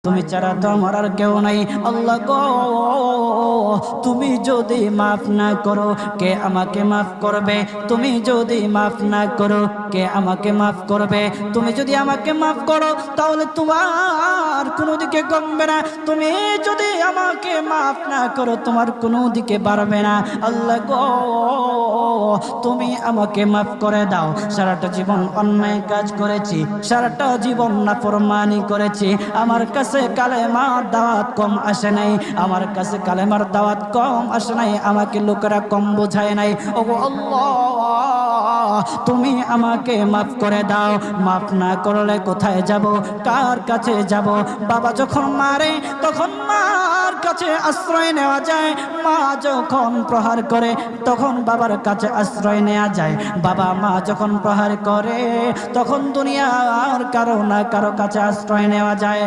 তুমি ছাড়া তো আমার আর কেউ নাই। আল্লাহ গো, তুমি যদি মাফ না করো কে আমাকে মাফ করবে? তুমি যদি মাফ না করো কে আমাকে মাফ করবে? তুমি যদি আমাকে মাফ করো তাহলে তোমার কোনো দিকে কমবে না, তুমি যদি আমাকে মাফ না করো তোমার কোনো দিকে বাড়বে না। আল্লাহ গো, তুমি আমাকে মাফ করে দাও। সারাটা জীবন অন্যায় কাজ করেছি, সারাটা জীবন নাফরমানি করেছি, আমার কাছে কালেমার দাওয়াত কম আসে নাই, আমার কাছে কালেমার দাওয়াত কম আসে নাই, আমাকে লোকেরা কম বোঝায় নাই। ওগো আল্লাহ, তুমি আমাকে মাফ করে দাও। মাফ না করলে কোথায় যাব, কার কাছে যাব? বাবা যখন মারে তখন মার কাছে আশ্রয় নেওয়া যায়, মা যখন প্রহার করে তখন বাবার কাছে আশ্রয় নেওয়া যায়, বাবা মা যখন প্রহার করে তখন দুনিয়ার কারো না কারো কাছে আশ্রয় নেওয়া যায়।